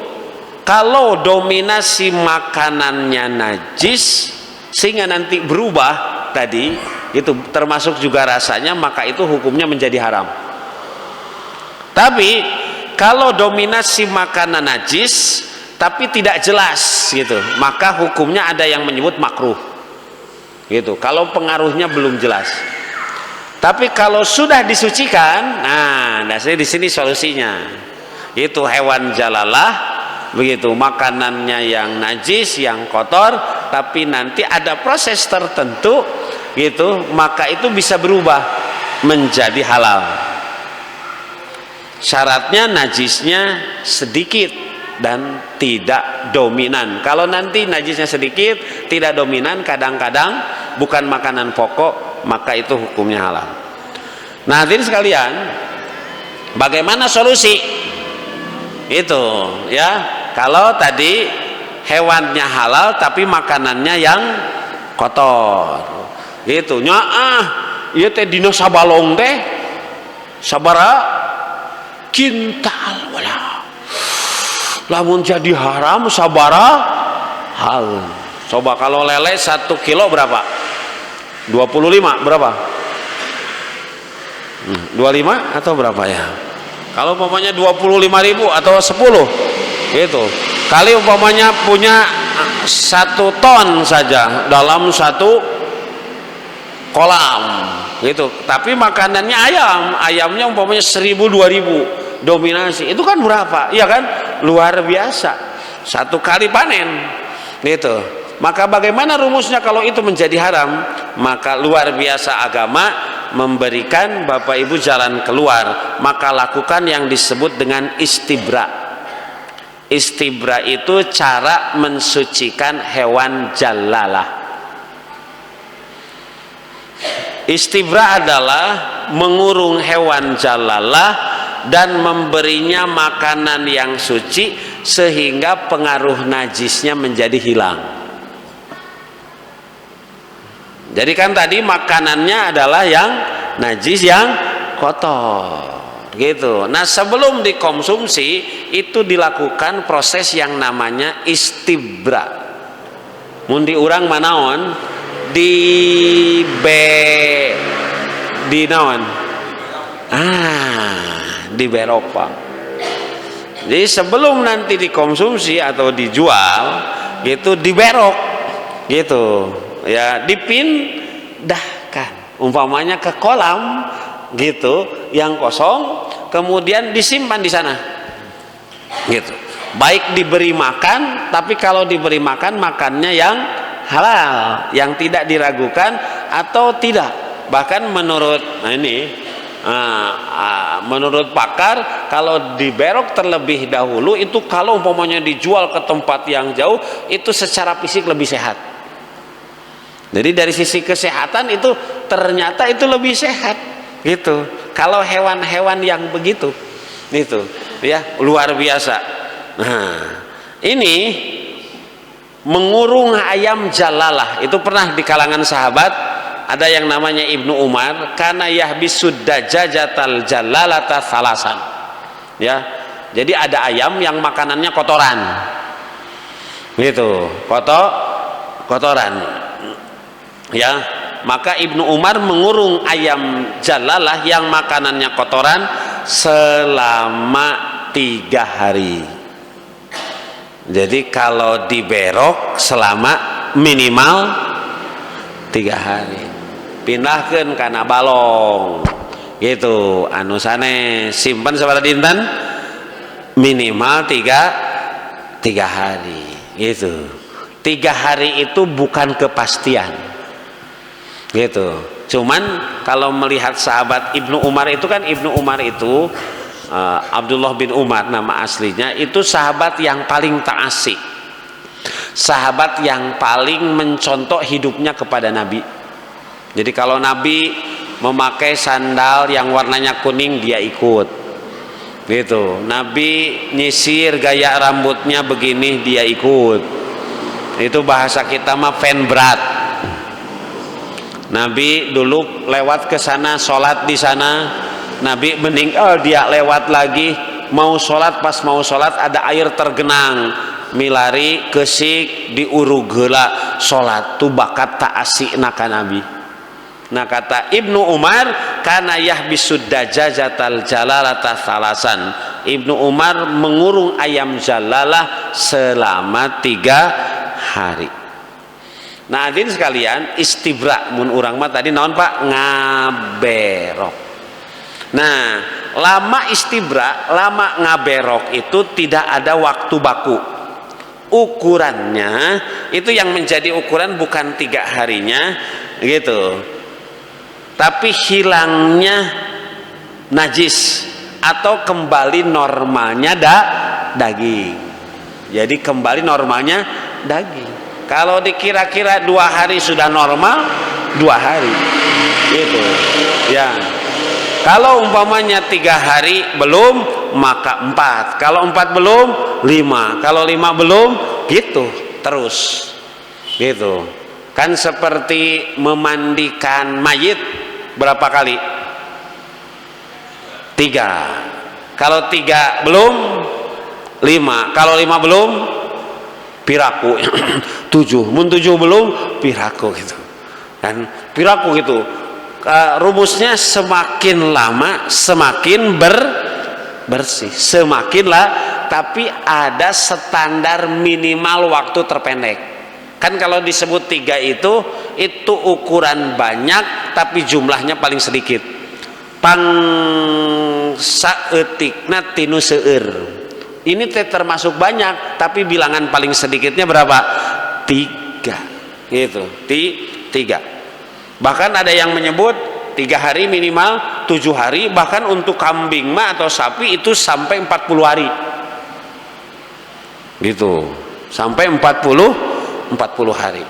kalau dominasi makanannya najis sehingga nanti berubah tadi itu termasuk juga rasanya, maka itu hukumnya menjadi haram. Tapi kalau dominasi makanan najis tapi tidak jelas gitu, maka hukumnya ada yang menyebut makruh gitu kalau pengaruhnya belum jelas. Tapi kalau sudah disucikan, nah di sini solusinya. Itu hewan jalalah begitu, makanannya yang najis, yang kotor, tapi nanti ada proses tertentu gitu, maka itu bisa berubah menjadi halal. Syaratnya najisnya sedikit dan tidak dominan. Kalau nanti najisnya sedikit, tidak dominan, kadang-kadang bukan makanan pokok, maka itu hukumnya halal. Nah, hadirin sekalian, bagaimana solusi? Itu ya, kalau tadi hewannya halal tapi makanannya yang kotor. Gitu. Nyaah, ieu teh dina sabalong teh sabaraha kintal wala. Lamun jadi haram sabaraha hal. Coba kalau lele 1 kilo berapa? 25 berapa? 25 atau berapa ya? Kalau umpamanya 25.000 atau 10 gitu. Kali umpamanya punya 1 ton saja dalam 1 kolam gitu. Tapi makanannya ayamnya umpamanya 1.000-2.000 dominasi. Itu kan berapa? Iya kan? Luar biasa. 1 kali panen gitu. Maka bagaimana rumusnya kalau itu menjadi haram? Maka luar biasa agama memberikan Bapak Ibu jalan keluar. Maka lakukan yang disebut dengan istibra. Istibra itu cara mensucikan hewan jalalah. Istibra adalah mengurung hewan jalalah dan memberinya makanan yang suci sehingga pengaruh najisnya menjadi hilang. Jadi kan tadi makanannya adalah yang najis, yang kotor gitu. Nah, sebelum dikonsumsi itu dilakukan proses yang namanya istibra. Mun di urang manaon di naon? Diberok, Pak. Jadi sebelum nanti dikonsumsi atau dijual gitu diberok gitu. Ya, dipindahkan umpamanya ke kolam gitu yang kosong, kemudian disimpan di sana gitu. Baik diberi makan, tapi kalau diberi makan, makannya yang halal, yang tidak diragukan atau tidak. Bahkan menurut menurut pakar, kalau diberok terlebih dahulu itu kalau umpamanya dijual ke tempat yang jauh itu secara fisik lebih sehat. Jadi dari sisi kesehatan itu ternyata itu lebih sehat gitu. Kalau hewan-hewan yang begitu itu ya luar biasa. Nah, ini mengurung ayam jalalah itu pernah di kalangan sahabat ada yang namanya Ibnu Umar, kana yahbisud dajajatal jalalata salasan. Ya. Jadi ada ayam yang makanannya kotoran. Gitu, kotoran. Ya, maka Ibnu Umar mengurung ayam jalalah yang makanannya kotoran selama 3 hari. Jadi kalau diberok selama minimal 3 hari. Pindahkan kana balong gitu, anu sanes simpan sabaraha dinten minimal 3 hari gitu. 3 hari itu bukan kepastian gitu. Cuman kalau melihat sahabat Ibnu Umar itu kan, Ibnu Umar itu Abdullah bin Umar nama aslinya, itu sahabat yang paling taasik. sahabat yang paling mencontoh hidupnya kepada Nabi. Jadi kalau Nabi memakai sandal yang warnanya kuning, dia ikut gitu. Nabi nyisir gaya rambutnya begini, dia ikut. Itu bahasa kita mah fan berat. Nabi dulu lewat ke sana, sholat di sana, Nabi meninggal, dia lewat lagi, mau sholat, pas mau sholat ada air tergenang, milari kesik diurug heula sholat, tu bakat tak asik naka Nabi. Nah kata Ibnu Umar, kana yahbisud dajajatal jalalata salasan. Ibnu Umar mengurung ayam jalalah selama 3 hari. Nah hadirin sekalian, istibra mun urang mah tadi naon Pak? Ngaberok. Nah lama istibra, lama ngaberok itu tidak ada waktu baku. Ukurannya itu yang menjadi ukuran bukan 3 harinya gitu, tapi hilangnya najis atau kembali normalnya daging. Jadi kembali normalnya daging. Kalau dikira-kira 2 hari sudah normal, 2 hari gitu ya. Kalau umpamanya 3 hari belum, maka 4. Kalau 4 belum, 5. Kalau 5 belum, gitu terus gitu. Kan seperti memandikan mayit, berapa kali? 3. Kalau 3 belum, 5. Kalau 5 belum, piraku. 7. Mun 7 belum, piraku gitu. Dan piraku gitu. Rumusnya semakin lama semakin bersih, semakin lah, tapi ada standar minimal waktu terpendek. Kan kalau disebut 3 itu ukuran banyak tapi jumlahnya paling sedikit. Pang saeutikna tinu seueur. Ini termasuk banyak tapi bilangan paling sedikitnya berapa? 3 gitu. 3. Bahkan ada yang menyebut 3 hari minimal, 7 hari, bahkan untuk kambing mah atau sapi itu sampai 40 hari gitu, sampai 40 hari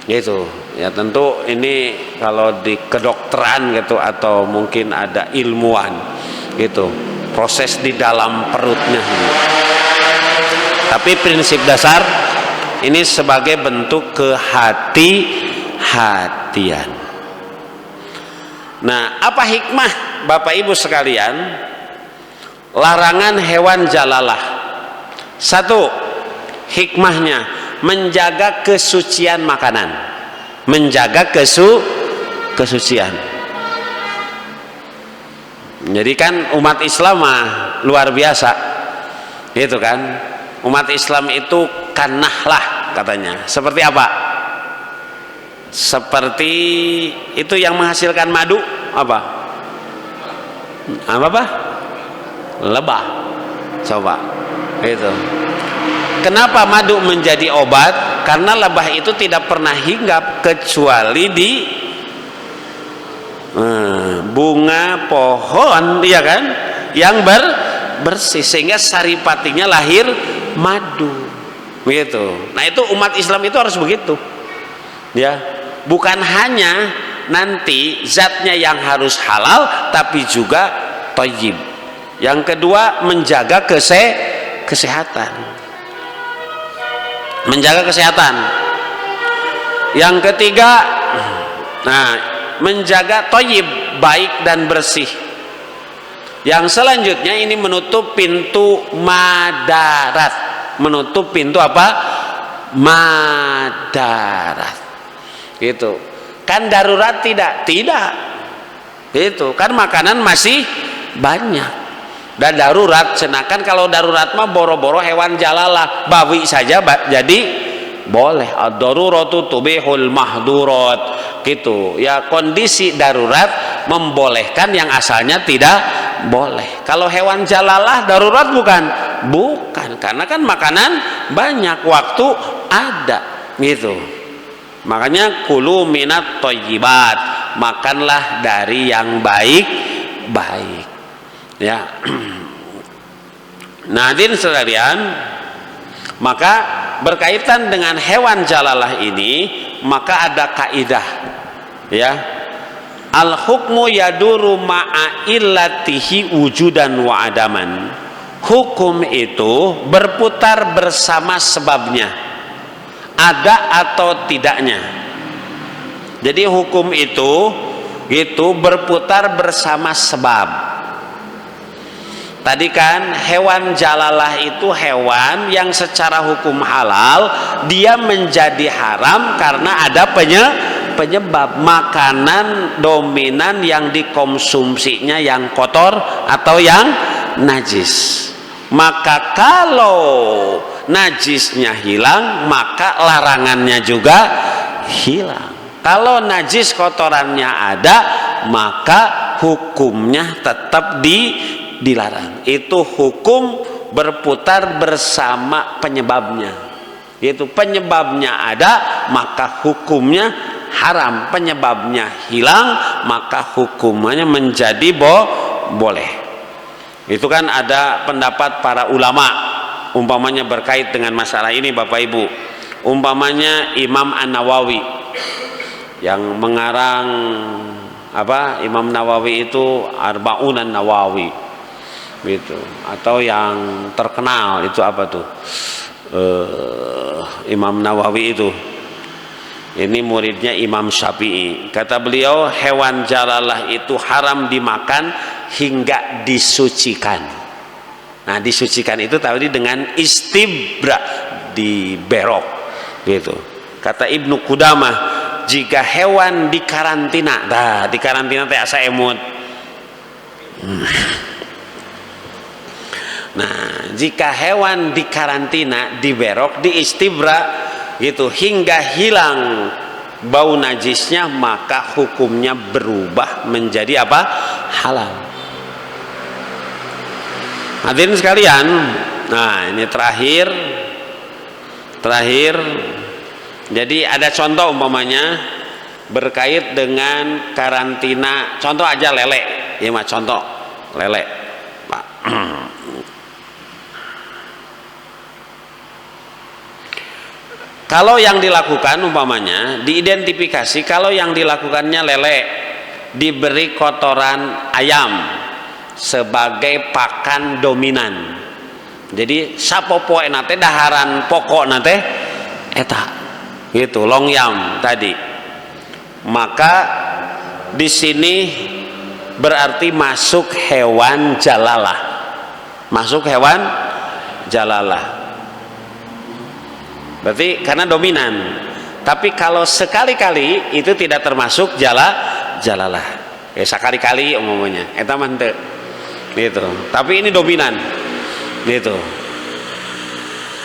gitu ya. Tentu ini kalau di kedokteran gitu atau mungkin ada ilmuwan gitu, proses di dalam perutnya gitu. Tapi prinsip dasar ini sebagai bentuk kehati-hatian. Nah, apa hikmah Bapak Ibu sekalian larangan hewan jalalah? 1, hikmahnya menjaga kesucian makanan, menjaga kesucian. Jadi kan umat Islam mah luar biasa gitu kan. Umat Islam itu kanahlah katanya. Seperti apa? Seperti itu yang menghasilkan madu apa? Apa? Lebah. Coba. Itu. Kenapa madu menjadi obat? Karena lebah itu tidak pernah hinggap kecuali di bunga pohon, ya kan? Yang bersih, sehingga saripatinya lahir madu. Begitu. Nah, itu umat Islam itu harus begitu. Ya. Bukan hanya nanti zatnya yang harus halal, tapi juga thayyib. Yang kedua, menjaga kesehatan. Menjaga kesehatan. Yang ketiga, menjaga thayyib, baik dan bersih. Yang selanjutnya ini menutup pintu madarat. Menutup pintu apa? Madarat. Gitu. Kan darurat tidak itu kan makanan masih banyak dan darurat. Senakan kalau darurat mah boro-boro hewan jalalah, bawi saja jadi boleh. Ad-daruratu tubihul mahdurat gitu ya. Kondisi darurat membolehkan yang asalnya tidak boleh. Kalau hewan jalalah darurat bukan, karena kan makanan banyak, waktu ada gitu. Makanya kulu minat thayyibat, makanlah dari yang baik-baik ya. Nah hadirin sekalian, maka berkaitan dengan hewan jalalah ini, maka ada kaidah ya, al hukmu yaduru ma'a illatihi wujudan wa adaman. Hukum itu berputar bersama sebabnya, ada atau tidaknya. Jadi hukum itu berputar bersama sebab. Tadi kan hewan jalalah itu hewan yang secara hukum halal, dia menjadi haram karena ada penyebab, makanan dominan yang dikonsumsinya yang kotor atau yang najis. Maka kalau najisnya hilang, maka larangannya juga hilang. Kalau najis kotorannya ada, maka hukumnya tetap dilarang. Itu hukum berputar bersama penyebabnya. Yaitu penyebabnya ada, maka hukumnya haram. Penyebabnya hilang, maka hukumnya menjadi boleh. Itu kan ada pendapat para ulama, umpamanya berkait dengan masalah ini Bapak Ibu. Umpamanya Imam An-Nawawi yang mengarang apa, Imam Nawawi itu Arba'un An-Nawawi gitu, atau yang terkenal itu apa tuh, Imam Nawawi itu, ini muridnya Imam Syafi'i. Kata beliau, hewan jalalah itu haram dimakan hingga disucikan. Nah, disucikan itu tadi dengan istibra, diberok gitu. Kata Ibnu Qudamah, jika hewan dikarantina, nah dikarantina teh asa emut. Nah, jika hewan dikarantina, diberok, diistibra gitu hingga hilang bau najisnya, maka hukumnya berubah menjadi apa? Halal. Hadirin sekalian, nah ini terakhir. Jadi ada contoh umpamanya berkait dengan karantina. Contoh aja lele, ya mah contoh lele, Pak. Kalau yang dilakukan umpamanya diidentifikasi, kalau yang dilakukannya lele diberi kotoran ayam sebagai pakan dominan. Jadi sapopo nate daharan pokok nate eta gitu, longyam tadi. Maka di sini berarti masuk hewan jalalah. Masuk hewan jalalah. Berarti karena dominan. Tapi kalau sekali-kali itu tidak termasuk jalalah. Sekali-kali umumnya eta mah teu. Gitu. Tapi ini dominan. Gitu.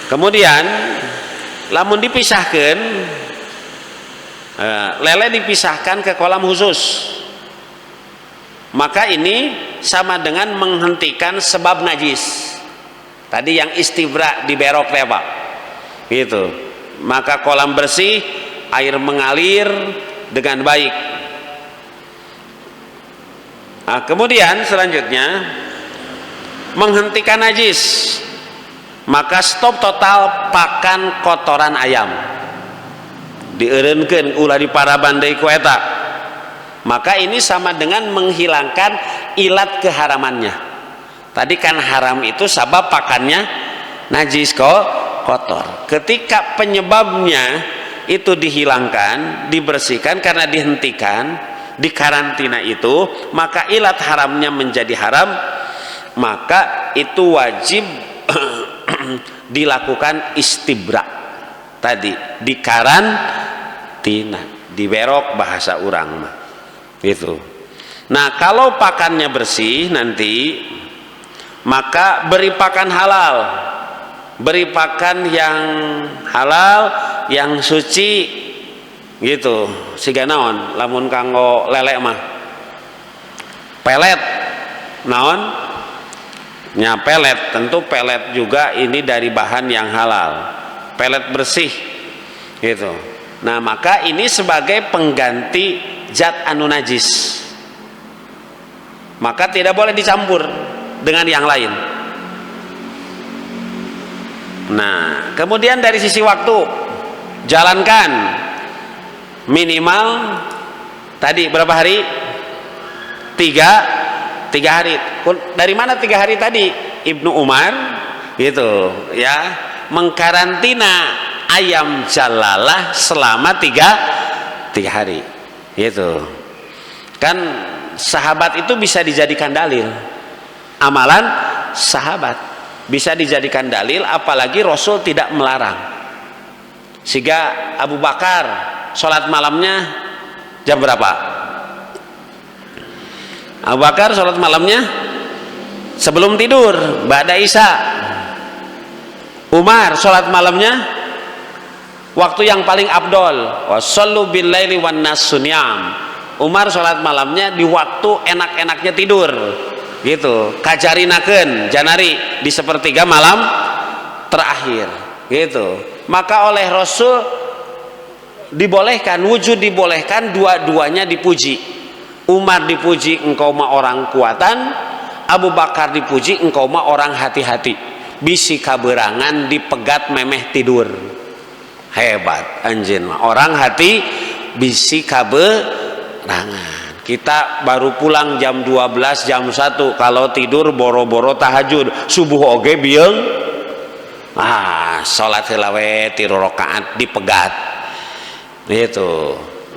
Kemudian lamun dipisahkan, lele dipisahkan ke kolam khusus, maka ini sama dengan menghentikan sebab najis. Tadi yang istibra diberok ya Pak. Gitu. Maka kolam bersih, air mengalir dengan baik. Nah, kemudian selanjutnya menghentikan najis, maka stop total pakan kotoran ayam, dieureunkeun ulah diparaban deui ku eta. Maka ini sama dengan menghilangkan ilat keharamannya. Tadi kan haram itu sabab pakannya najis kotor. Ketika penyebabnya itu dihilangkan, dibersihkan karena dihentikan, dikarantina itu, maka ilat haramnya menjadi haram, maka itu wajib dilakukan istibra. Tadi dikarantina, diberok bahasa urang mah. Gitu. Nah, kalau pakannya bersih nanti, maka beri pakan halal. Beri pakan yang halal, yang suci gitu. Siga naon lamun kanggo lele mah pelet naon nya, pelet. Tentu pelet juga ini dari bahan yang halal, pelet bersih gitu. Nah, maka ini sebagai pengganti zat anu najis, maka tidak boleh dicampur dengan yang lain. Nah, kemudian dari sisi waktu, jalankan minimal tadi berapa hari? Tiga hari. Dari mana 3 hari tadi? Ibnu Umar gitu ya, mengkarantina ayam jalalah selama 3 hari gitu kan. Sahabat itu bisa dijadikan dalil, amalan sahabat bisa dijadikan dalil, apalagi Rasul tidak melarang. Sehingga Abu Bakar sholat malamnya jam berapa? Abu Bakar sholat malamnya sebelum tidur, ba'da isya. Umar sholat malamnya waktu yang paling afdol, wassallu bil laili wan nas sunyam. Umar sholat malamnya di waktu enak-enaknya tidur gitu, kajarinakeun janari di sepertiga malam terakhir gitu. Maka oleh Rasul dibolehkan, wujud dibolehkan, dua-duanya dipuji. Umar dipuji, engkau mah orang kuatan. Abu Bakar dipuji, engkau mah orang hati-hati. Bisi kaberangan dipegat memeh tidur. Hebat anjin mah orang hati bisi kaberangan. Kita baru pulang jam 12 jam 1, kalau tidur boro-boro tahajud, subuh oge bieng sholat hilawe 3 rakaat dipegat gitu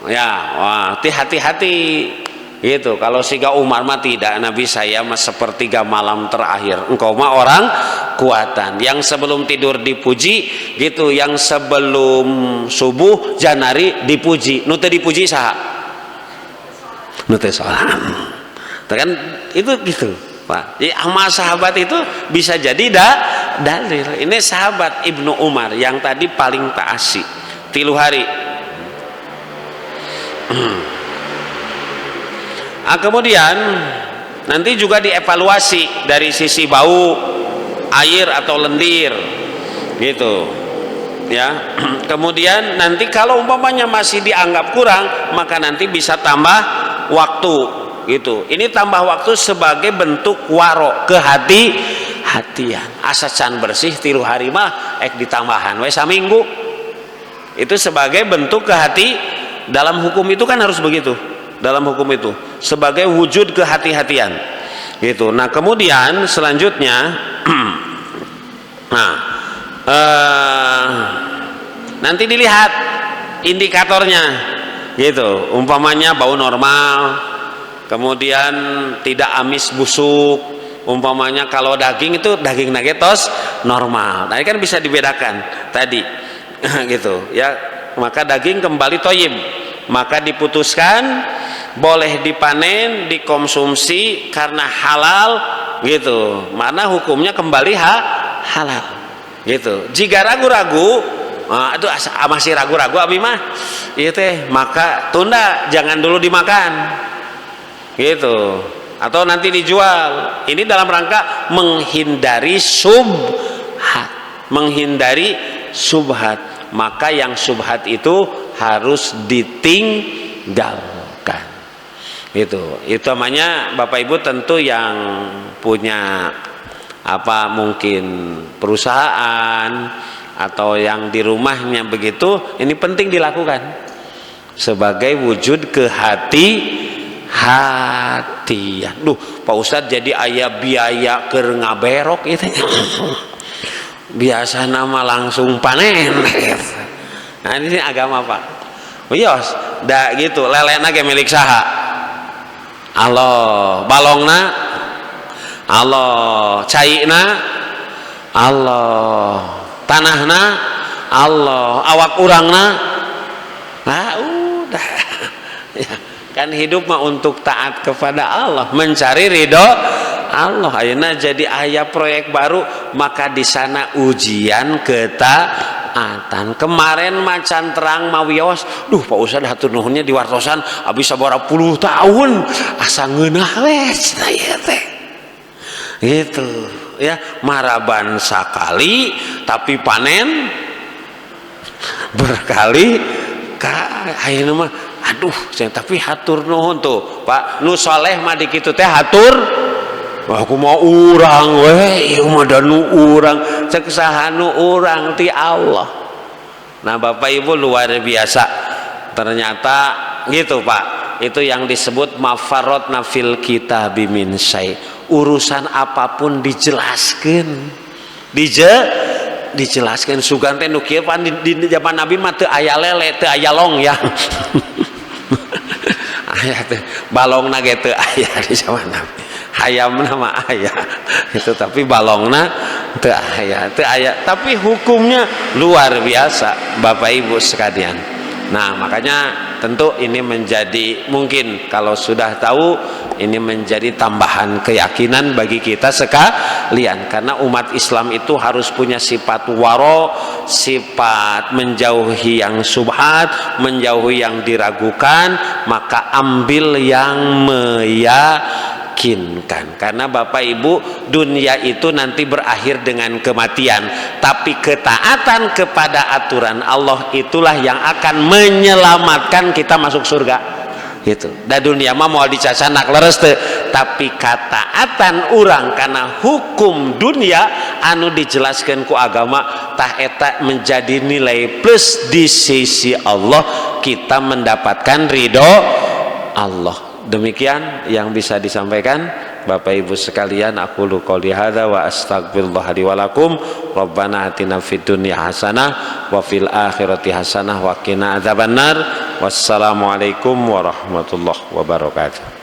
ya. Wah, hati-hati gitu. Kalau siga Umar mah tidak, Nabi saya mah sepertiga malam terakhir, engkau mah orang kuatan. Yang sebelum tidur dipuji gitu, yang sebelum subuh janari dipuji. Nu teu dipuji saha? Nu teu salat. Kan itu gitu Pak. Jadi amal sahabat itu bisa jadi dalil. Ini sahabat Ibnu Umar yang tadi paling taasi 3 hari. Kemudian nanti juga dievaluasi dari sisi bau, air atau lendir gitu ya. Kemudian nanti kalau umpamanya masih dianggap kurang, maka nanti bisa tambah waktu gitu. Ini tambah waktu sebagai bentuk waro, kehati-hatian. Asa can bersih 3 hari mah ditambahan we saminggu. Itu sebagai bentuk dalam hukum itu kan harus begitu. Dalam hukum itu sebagai wujud kehati-hatian gitu. Nah, kemudian selanjutnya nanti dilihat indikatornya gitu. Umpamanya bau normal, kemudian tidak amis busuk. Umpamanya kalau daging itu daging nagetos normal. Nah, ini kan bisa dibedakan tadi gitu ya. Maka daging kembali toyib, maka diputuskan boleh dipanen, dikonsumsi karena halal gitu. Mana hukumnya kembali halal gitu. Jika ragu-ragu, itu masih ragu-ragu abi mah itu teh, maka tunda, jangan dulu dimakan gitu, atau nanti dijual. Ini dalam rangka menghindari subhat, maka yang subhat itu harus ditinggalkan gitu. Itu namanya Bapak Ibu tentu yang punya mungkin perusahaan atau yang di rumahnya begitu, ini penting dilakukan sebagai wujud kehati-hatian. Duh, Pak Ustadz jadi aya biaya keur ngaberok itu. Biasa nama langsung panen. Nah, ini agama Pak. Wios, da gitu, lelena ge milik saha? Allah, balongna Allah, caina Allah, tanahna Allah, awak urangna udah ya, kan hidup mah untuk taat kepada Allah, mencari ridho Allah. Ayeuna jadi aya proyek baru, maka di sana ujian ketaatan. Kemarin macan terang mawios, duh Pak Ustadz hatur nuhunnya di wartosan abis sabaraha puluh tahun asa ngeunah wes teh gitu ya. Maraban sakali tapi panen berkali ayeuna mah aduh tapi hatur nuhun tuh Pak nu soleh mah di kitu teh hatur aku mau urang we ieu mah danu urang cek saha nu urang ti Allah. Nah Bapak Ibu luar biasa ternyata gitu Pak, itu yang disebut mafarotna fil kitabi min syai. Urusan apapun dijelaskan dijelaskan sugan teh nu kieu pan di zaman Nabi mah teu aya lele teu aya long ya aya teh balongna ge teu aya di zaman Nabi, hayamna mah aya itu tapi balongna teu aya tapi hukumnya luar biasa Bapak Ibu sekalian. Nah makanya tentu ini menjadi mungkin kalau sudah tahu ini menjadi tambahan keyakinan bagi kita sekalian, karena umat Islam itu harus punya sifat waro, sifat menjauhi yang subhat, menjauhi yang diragukan, maka ambil yang meyakinkan. Karena Bapak Ibu dunia itu nanti berakhir dengan kematian, tapi ketaatan kepada aturan Allah itulah yang akan menyelamatkan kita masuk surga gitu. Da dunia mah mau dicacanak leres teh, tapi kataatan urang karena hukum dunia anu dijelaskan ku agama tah eta menjadi nilai plus di sisi Allah, kita mendapatkan ridho Allah. Demikian yang bisa disampaikan Bapak Ibu sekalian. Aku qouli hadza wa astaghfirullah li wa lakum. Rabbana atina fid dunya hasanah wa fil akhirati hasanah wa qina adzabannar. Wassalamualaikum warahmatullahi wabarakatuh.